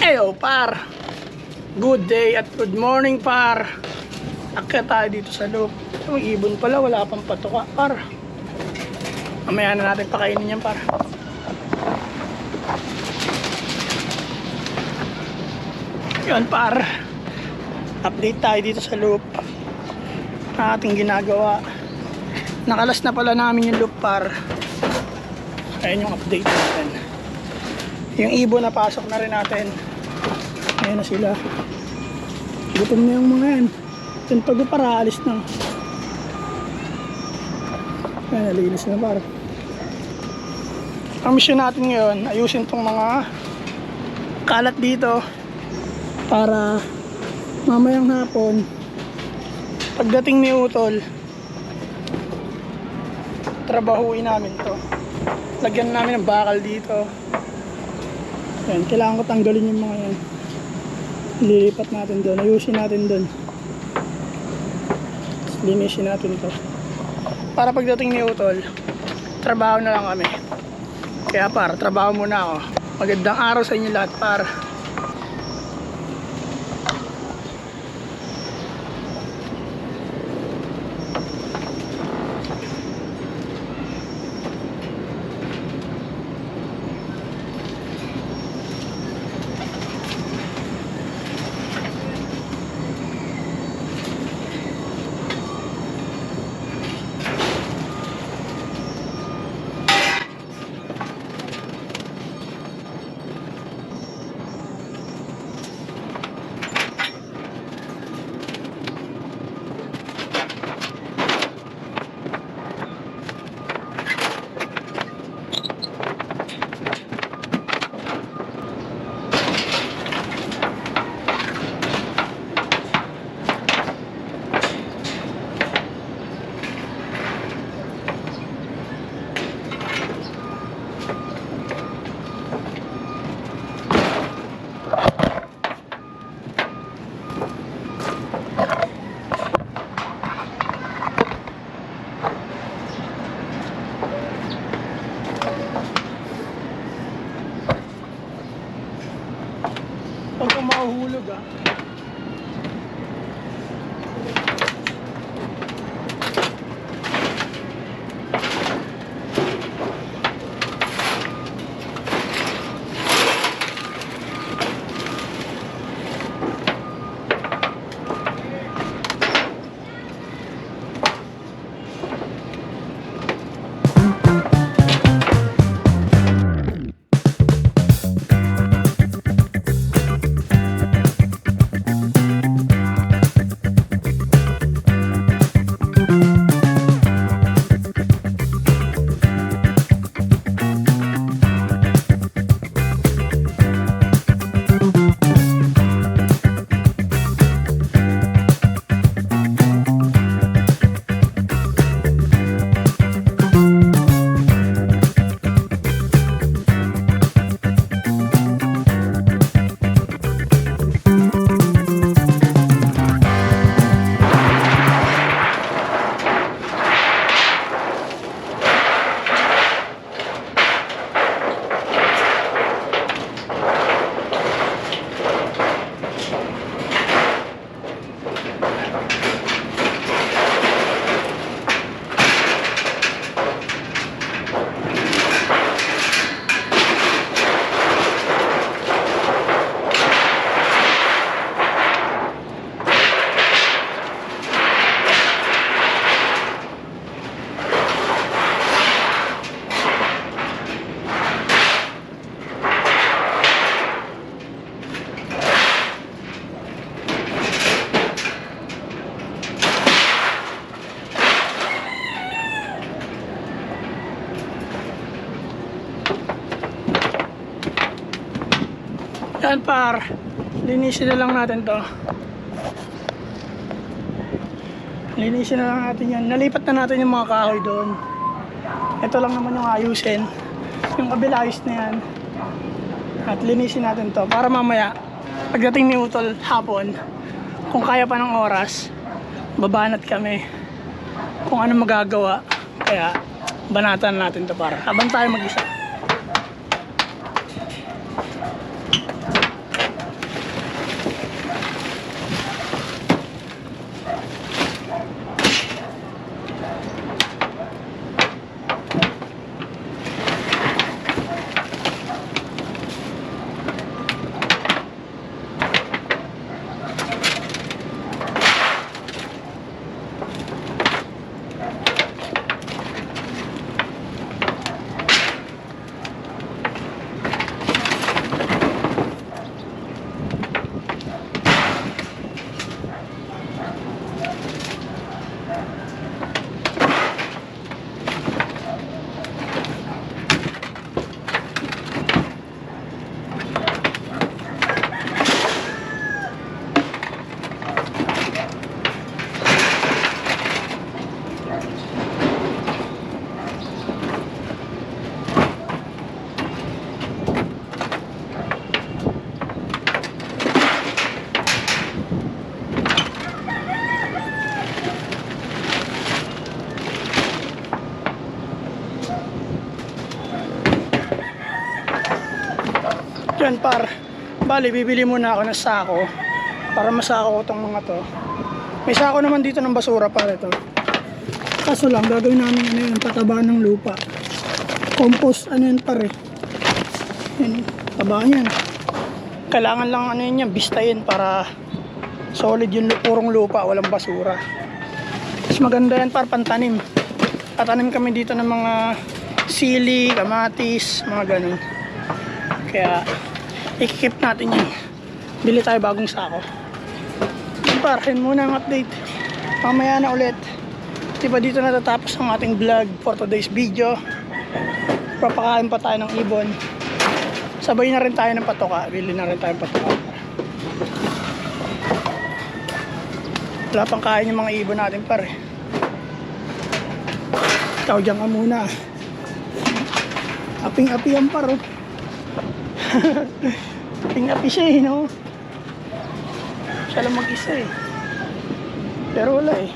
Eyo par, good day at good morning par. Akyat tayo dito sa loop. Yung ibon pala, wala pang patuka par. Mamaya na natin pakainin yan par. Yun par, update tayo dito sa loop na ating ginagawa. Nakalas na pala namin yung loop par. Ayan yung update natin. Yung ibon na pasok na rin natin. Ayan na sila. Gutom na yung mga yan. Yung pag para alis na. Ayan, nalinis na para. Ang mission natin ngayon, ayusin tong mga kalat dito para mamayang hapon pagdating ni Utol, trabahuin namin to. Lagyan namin ng bakal dito. Ayan, kailangan ko tanggalin yung mga yan. Lilipat natin doon, ayusin natin doon. Linisin natin to para pagdating ni Utol, trabaho na lang kami. Kaya par, trabaho muna ako. Magandang araw sa inyo lahat par. Pag mahuhulog yan par, linisin na lang natin to. Linisin na lang natin yan. Nalipat na natin yung mga kahoy doon. Ito lang naman yung ayusin. Yung kabila ayos na yan. At linisin natin to para mamaya pagdating ni Utol hapon, kung kaya pa ng oras, babanat kami kung ano magagawa. Kaya banatan natin to para habang tayo mag-isa. Yan par, bali bibili muna ako ng sako para masako ko tong mga to. May sako naman dito ng basura para ito. Kaso lang gagawin namin ano yun, pataba ng lupa. Compost ano yun par eh. Yan, taba yan. Kailangan lang ano yun yan, bistayin para solid yung purong lupa, walang basura. Mas maganda yan par pantanim. Tatanim kami dito ng mga sili, kamatis, mga ganun. Kaya i-keep natin yun. Bili tayo bagong sako. Par, yun muna ang update. Mamaya na ulit. Diba dito natatapos ang ating vlog for today's video. Papakain pa tayo ng ibon. Sabay na rin tayo ng patoka. Bili na rin tayo ng patoka. Wala pang kain yung mga ibon natin par eh. Ikaw dyan ka muna. Aping-api yan par oh. Aping-api siya eh no. Siya lang mag-isa eh. Pero wala eh.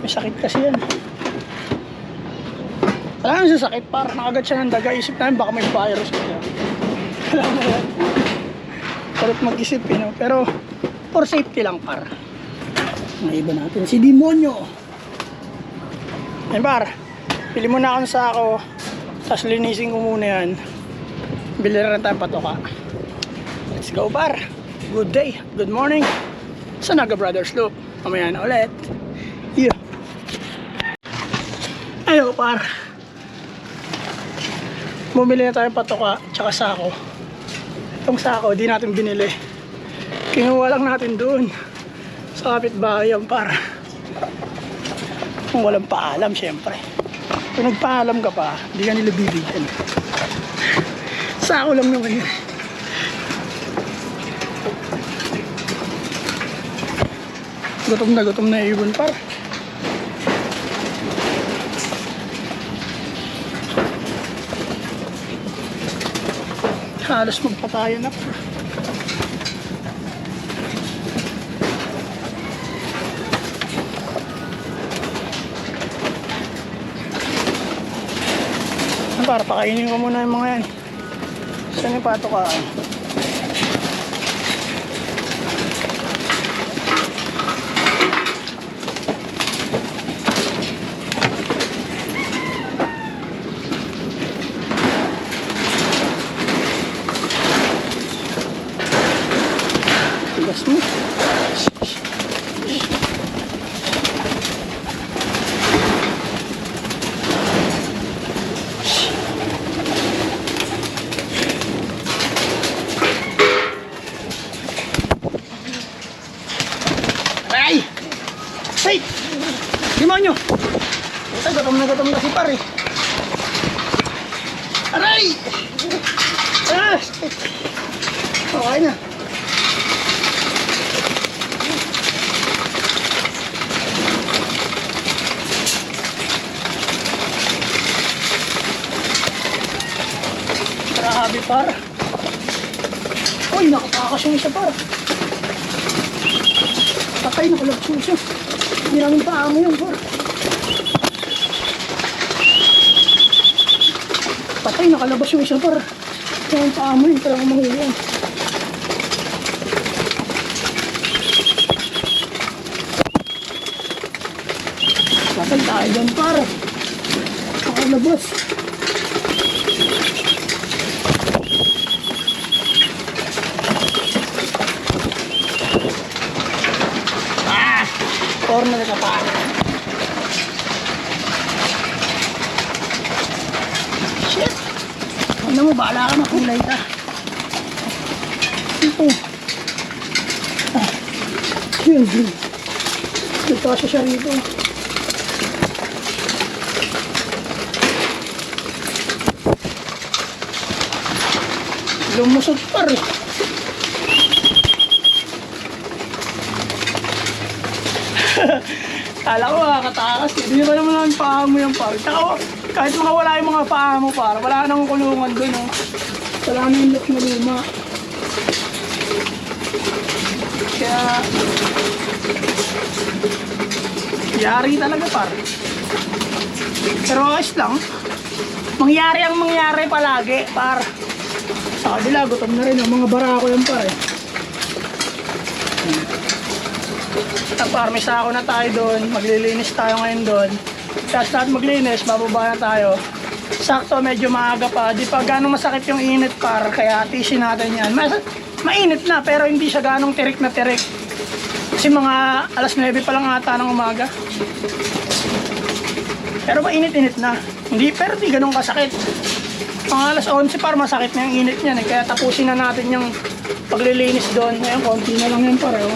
May sakit kasi yan. Wala naman sa sakit par. Nakagat siya ng daga. Isip namin baka may virus siya. Wala mo yan. Parot mag-isip eh no. Pero for safety lang par. Naiba natin si Demonyo. Yan par. Pili mo na akong sako. Tapos linisin ko muna yan. Bili na rin tayo patoka. Let's go par. Good day, good morning sa Naga Brothers Loop. Mamaya na ulit. Yeah. Ayo par. Bumili na tayo patoka tsaka sako. Itong sako di natin binili. Kinuha lang natin doon sa kapitbahay yan par. Kung walang paalam syempre. Kung nagpaalam ka pa, di ka nila bibigyan. Sako lang naman yun. Gutom na ibon par. Halos magpatayo na par. Para pakainin ko muna yung mga yan. Saan yung patokaan? Tigas mo. Ay! Hey! Demonyo! Ay, gutom na si pare. Aray! Ah! Okay na. Grabe par. Uy, nakatakas yung isa par. Patay, nakalagso siya. Hindi namin paamo yun par. Patay, nakalabas yung isa par. Hindi namin paamo yun, parang mahuli yan. Patay tayo dyan par. Nakalabas. Corner ka pa. Shit. Ano mo, bahala ka na kulay ka. Ito. Yun. Ito siya rito. Lumusot pa rin. Kala ko makakatakas. Hindi pa naman ang paa mo yung par. Kahit makawala yung mga paa mo par, wala nang kulungan dun. Oh. Wala na yung look na luma. Kaya yari talaga par. Pero ayos lang. Mangyari ang mangyari palagi par. Sa kabila, gutom na rin. Mga barako yan par eh. Par, may sako na tayo doon. Maglilinis tayo ngayon doon. Kaya lahat maglinis, bababa na tayo. Sakto, medyo maaga pa. Di pa ganong masakit yung init par. Kaya tisin natin yan. Mainit na, pero hindi siya ganong tirik na tirik. Kasi mga alas 9 pa lang ata ng umaga. Pero mainit-init na. Pero di ganong kasakit. Mga alas 11 par, masakit na yung init niyan eh. Kaya tapusin na natin yung paglilinis doon. Ngayon, konti na lang yan pareho.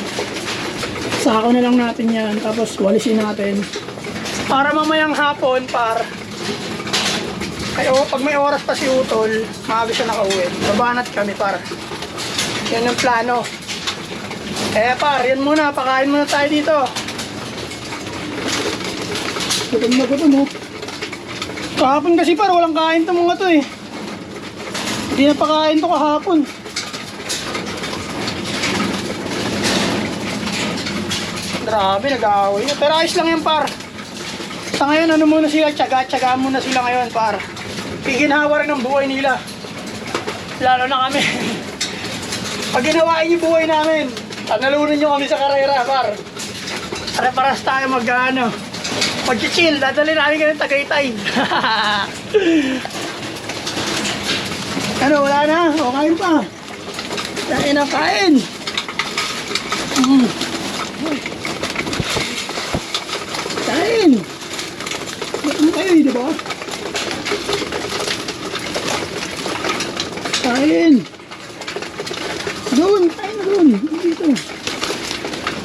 Sako na lang natin yan. Tapos walisin natin. Para mamayang hapon par. Kaya pag may oras pa si Utol, maaga siya nakauwi. Babanat kami par. Yan ang plano. Par, yan muna. Pakain muna tayo dito. Gutom na gutom mo. Kahapon kasi par, walang kain to mga to eh. Hindi na pakain to kahapon. Grabe, nag-aaway na. Pero ayos lang yan par. Sa ngayon, ano muna sila, tsaga-tsaga muna sila ngayon par. Piginhawa rin ang buhay nila. Lalo na kami. Pag ginawain yung buhay namin, tanalunin nyo kami sa karera par. Pare-paras tayo mag-chill, dadali namin kayo Tagaytay. Ano, wala na? O, kain pa. Kain na, kain. Kain. Ano kayo, di ba? Kain. Doon, kain na doon. Dito.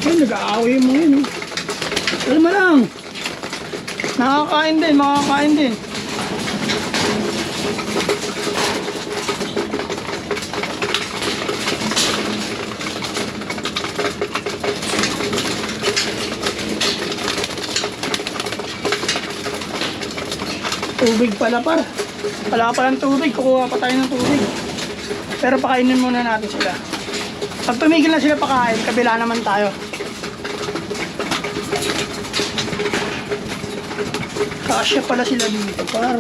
Ay, nag-aaway mo yun. Alam mo lang. Nakakain din, makakain din. Tubig pala par. Wala palang tubig, kukuha pa tayo ng tubig. Pero pakainin muna natin sila. Pag tumigil na sila pakain, kabila naman tayo. Kasya pala sila dito par.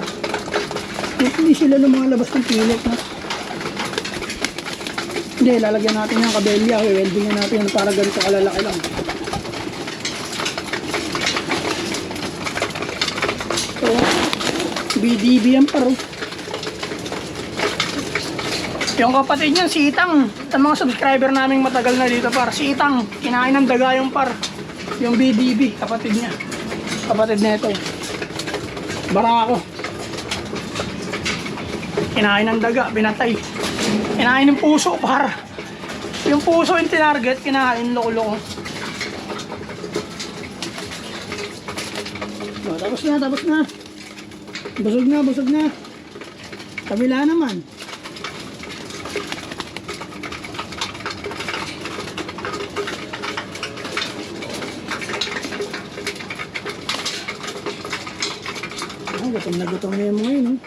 Hindi sila ng mga labas ng pilit na. Hindi, lalagyan natin yung kabelya. Welding natin yung para ganito kalalaki lang. So, BDB yan paro. Yung kapatid niyan, si Itang. Ang mga subscriber naming matagal na dito par. Si Itang, kinain ng daga yung par. Yung BDB, kapatid niya. Kapatid nito. Barako. Kinain ng daga, binatay. Kinain ng puso par. Yung puso yung tinarget, kinain loko-loko. Oh, tapos na, tapos na. Busog na, busog na. Kabila naman. Gutom na gutom na yung mga yun.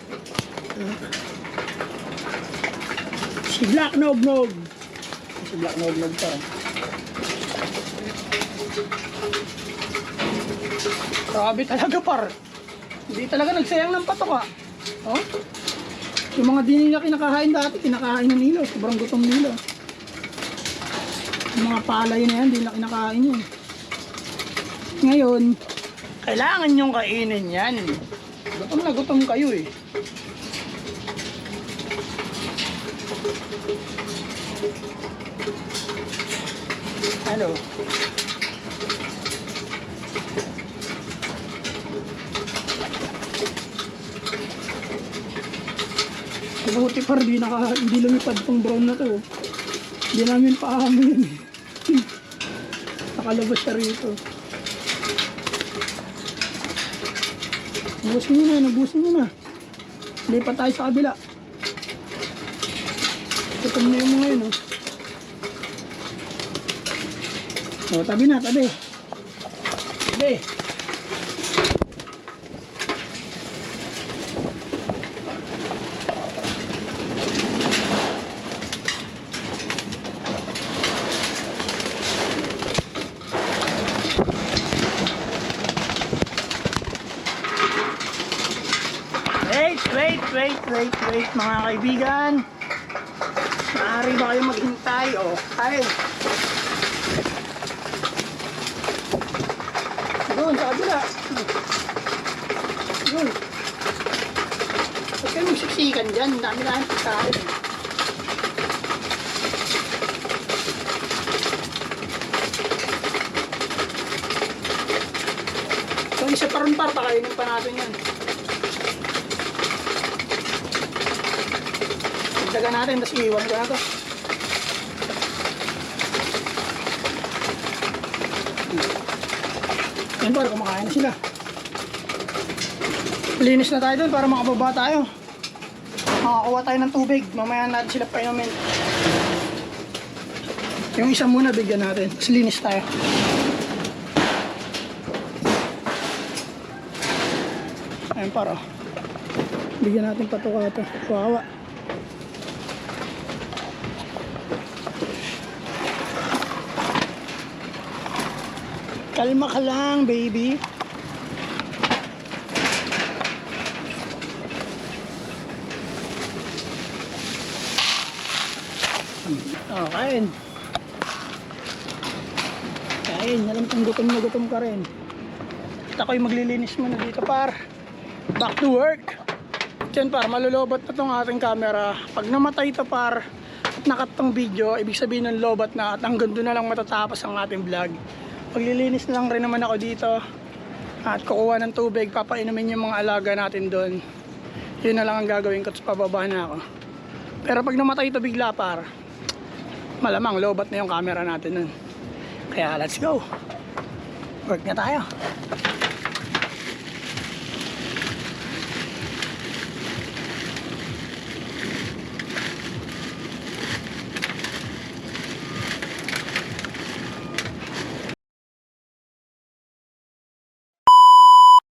Si Black Nog-Nog. Si Black Nog-Nog pa. Grabe talaga par. Hindi talaga nagsayang ng patok ah. Oh? Yung mga di nila kinakain dati, kinakain ng nila. Sobrang gutom nila. Yung mga palay na yan, di nila kinakain yun. Ngayon, kailangan nyong kainin yan. Gutom na gutom kayo eh. Hello. Buti par, hindi lumipad tong brown na to. Hindi namin paamin. Nakalabas siya rito. Nabusin nyo na, nabusin nyo na. Lipat tayo sa kabila. Tutom na yung mga yun, oh. O, tabi na, tabi. Tabi. Wait mga kaibigan. Maaari ba kayo maghintay? O, kain. Doon, sa kabila. Doon. Huwag kayo magsiksikan dyan. Dami lang pagkain. So, isa pa rin par, pakainin pa natin yan. Dagdagan natin, tapos iiwan ko na to. Yan par, kumakain na sila. Linis na tayo doon para makababa tayo. Makakuha tayo ng tubig. Mamaya natin sila painumin. Yung isa muna bigyan natin. Tapos linis tayo. Ayun para. Bigyan natin patuka ito. Kawawa. Kalma ka lang, baby. Oh, kain. Kain, alam kong gutom na gutom ka rin. At ako'y maglilinis muna dito par. Back to work. Diyan par, malulobot na tong ating camera. Pag namatay ito par, at nakat tong video, ibig sabihin ng lobat na at hanggang doon na lang matatapos ang ating vlog. Paglilinis na lang rin naman ako dito. At kukuha ng tubig, papainumin yung mga alaga natin doon. Yun na lang ang gagawin ko, tapos pababa na ako. Pero pag namatay ito bigla par, malamang lobat na yung camera natin nun. Kaya let's go. Work na tayo.